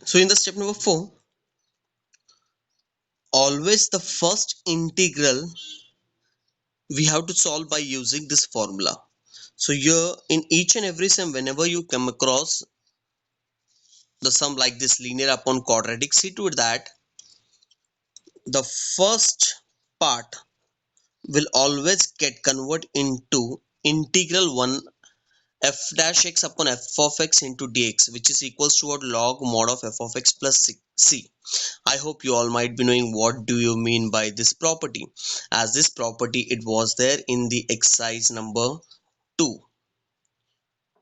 So in the step number 4, always the first integral we have to solve by using this formula. So here in each and every sum, whenever you come across the sum like this linear upon quadratic, see to it that the first part will always get converted into integral 1 f dash x upon f of x into dx, which is equals to what log mod of f of x plus c. I hope you all might be knowing what do you mean by this property, as this property it was there in the exercise number 2.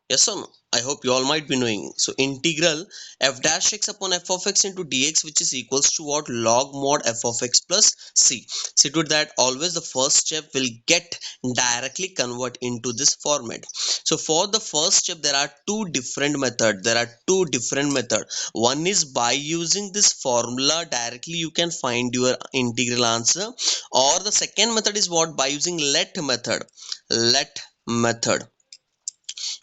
Yes or no? I hope you all might be knowing. So integral f dash x upon f of x into dx, which is equals to what log mod f of x plus c. See to it that always the first step will get directly convert into this format. So for the first step there are two different methods. One is by using this formula directly you can find your integral answer, or the second method is what, by using let method. Let method,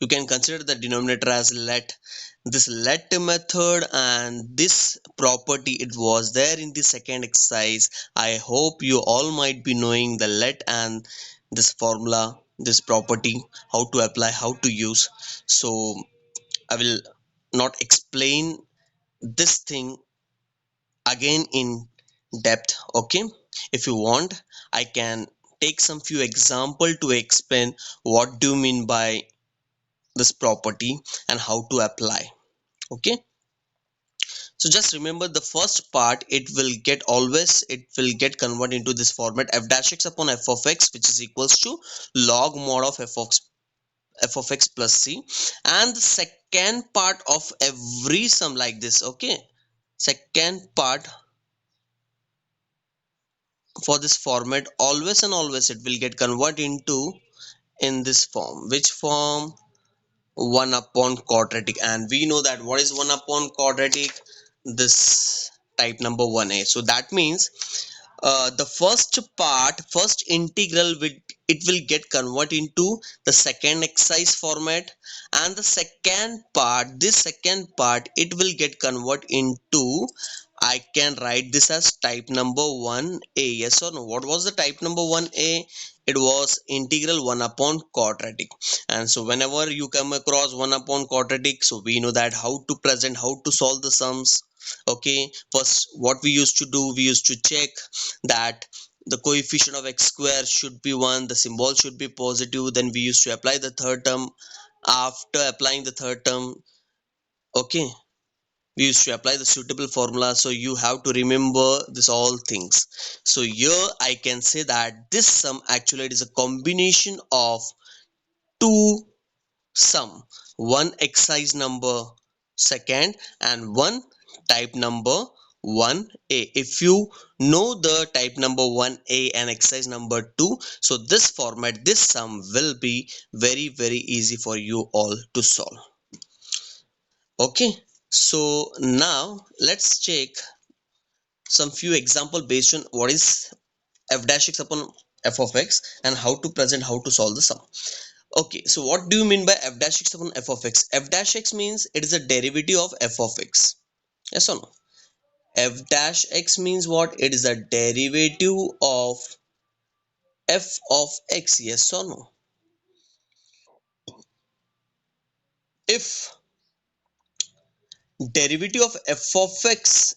you can consider the denominator as let. This let method and this property it was there in the second exercise. I hope you all might be knowing the let and this formula, this property, how to apply, how to use. So I will not explain this thing again in depth. Okay, if you want I can take some few example to explain what do you mean by this property and how to apply. Okay, so just remember the first part, it will get converted into this format f dash x upon f of x, which is equals to log mod of f of x plus c. And the second part of every sum like this. Okay, second part for this format, always and always it will get converted into in this form. Which form? 1 upon quadratic. And we know that what is 1 upon quadratic, this type number 1a. So that means the first integral it will get converted into the second exercise format, and the second part it will get converted into, I can write this as type number 1a. Yes or no? What was the type number 1a? It was integral 1 upon quadratic. And so whenever you come across 1 upon quadratic, so we know that how to solve the sums. Okay, first what we used to do, we used to check that the coefficient of x square should be 1, the symbol should be positive, then we used to apply the third term. After applying the third term, okay, we used to apply the suitable formula. So you have to remember this all things. So here I can say that this sum actually it is a combination of two sum, one exercise number second and one type number 1a. If you know the type number 1a and exercise number 2, so this format, this sum will be very easy for you all to solve. Okay, so now let's check some few example based on what is f dash x upon f of x and how to present, how to solve the sum. Okay, so what do you mean by f dash x upon f of x? F dash x means it is a derivative of f of x. Yes or no? F dash x means what? It is a derivative of f of x. Yes or no? If derivative of f of x,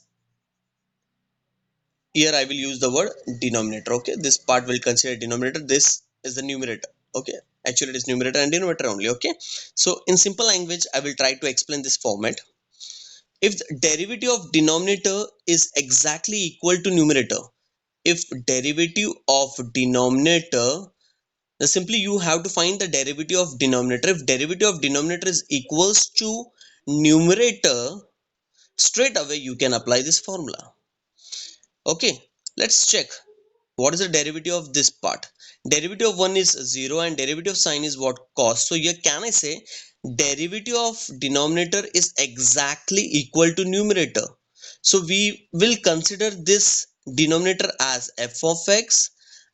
here I will use the word denominator. Okay, this part will consider denominator. This is the numerator. Okay, actually it is numerator and denominator only. Okay, so in simple language, I will try to explain this format. If the derivative of denominator is exactly equal to numerator, if derivative of denominator, then simply you have to find the derivative of denominator. If derivative of denominator is equals to numerator, straight away you can apply this formula. Okay, let's check what is the derivative of this part. Derivative of 1 is 0 and derivative sign is what, cos. So here can I say derivative of denominator is exactly equal to numerator. So we will consider this denominator as f of x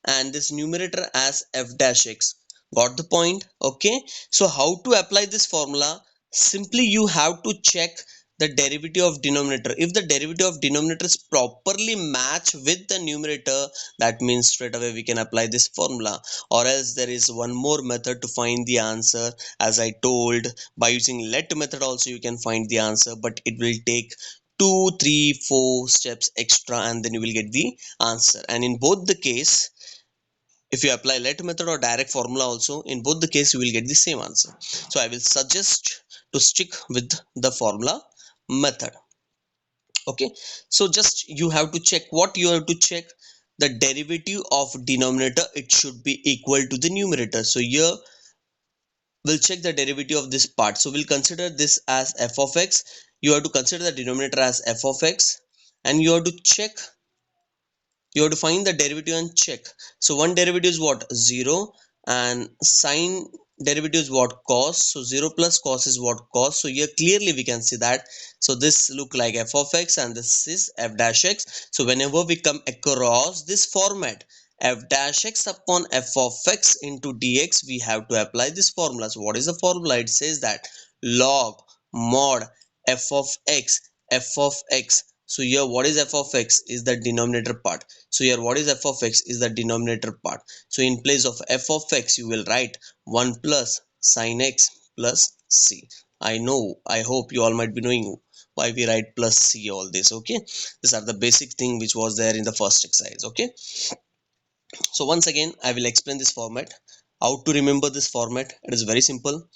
and this numerator as f dash x. Got the point? Okay, so how to apply this formula? Simply you have to check the derivative of denominator. If the derivative of denominator is properly matched with the numerator, that means straight away we can apply this formula. Or else there is one more method to find the answer. As I told, by using let method also you can find the answer, but it will take 2 3 4 steps extra and then you will get the answer. And in both the case, if you apply let method or direct formula also, in both the case you will get the same answer. So I will suggest to stick with the formula method. Okay, so just you have to check, what you have to check, the derivative of denominator, it should be equal to the numerator. So here we'll check the derivative of this part. So we'll consider this as f of x. You have to consider the denominator as f of x, and you have to check, you have to find the derivative and check. So one derivative is what, 0, and sine derivative is what, cos. So 0 plus cos is what, cos. So here clearly we can see that. So this look like f of x and this is f dash x. So whenever we come across this format, f dash x upon f of x into dx, we have to apply this formula. So what is the formula? It says that log mod f of x, f of x. So here what is f of x is the denominator part. So here what is f of x is the denominator part. So in place of f of x you will write 1 plus sin x plus c. I know, I hope you all might be knowing why we write plus c all this. Okay, these are the basic thing which was there in the first exercise. Okay, so once again I will explain this format. How to remember this format? It is very simple.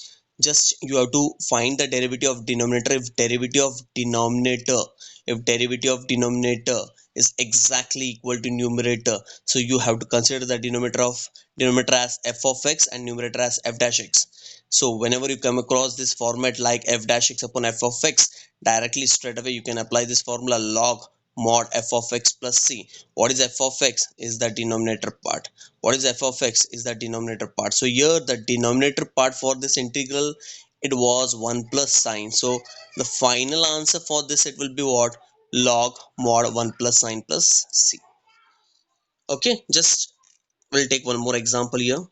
Just you have to find the derivative of denominator. If derivative of denominator is exactly equal to numerator, so you have to consider the denominator as f of x and numerator as f dash x. So whenever you come across this format like f dash x upon f of x, directly straight away you can apply this formula log mod f of x plus c. What is f of x is the denominator part. What is f of x is the denominator part. So here the denominator part for this integral, it was 1 plus sine. So the final answer for this, it will be what, log mod 1 plus sine plus c. Okay, just we'll take one more example here.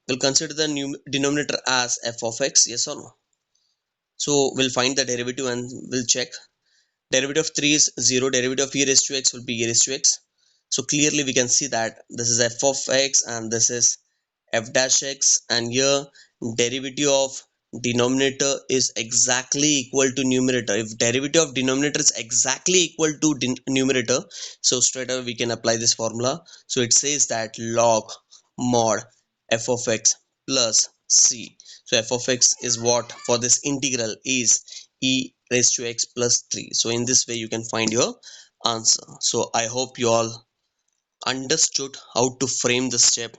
We'll consider the denominator as f of x, yes or no. So we'll find the derivative and we'll check. Derivative of 3 is 0. Derivative of e raised to x will be e raised to x. So clearly we can see that this is f of x and this is f dash x, and here derivative of denominator is exactly equal to numerator. If derivative of denominator is exactly equal to numerator, so straight away we can apply this formula. So it says that log mod f of x plus c. So f of x is what for this integral is e raised to x plus 3. So in this way you can find your answer. So I hope you all understood how to frame the step.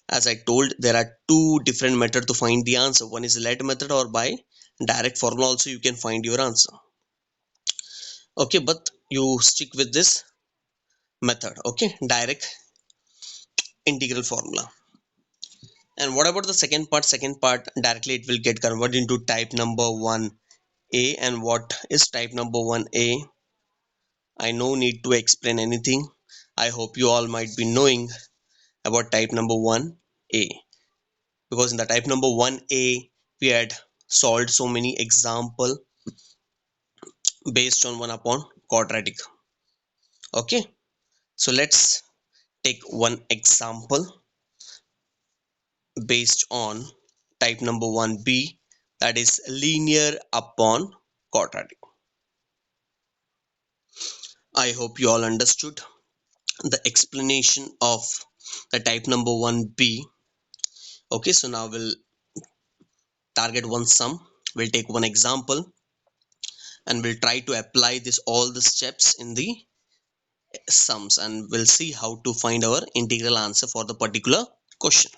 As I told, there are two different methods to find the answer. One is let method, or by direct formula also you can find your answer. Okay, but you stick with this method. Okay, direct integral formula. And what about the second part? Second part, directly it will get converted into type number 1a. And what is type number 1a? I no need to explain anything. I hope you all might be knowing about type number 1a, because in the type number 1a we had solved so many example based on 1 upon quadratic. Okay, so let's take one example based on type number 1b, that is linear upon quadratic. I hope you all understood the explanation of the type number 1b. Okay, so now we'll target one sum. We'll take one example and we'll try to apply this all the steps in the sums, and we'll see how to find our integral answer for the particular question.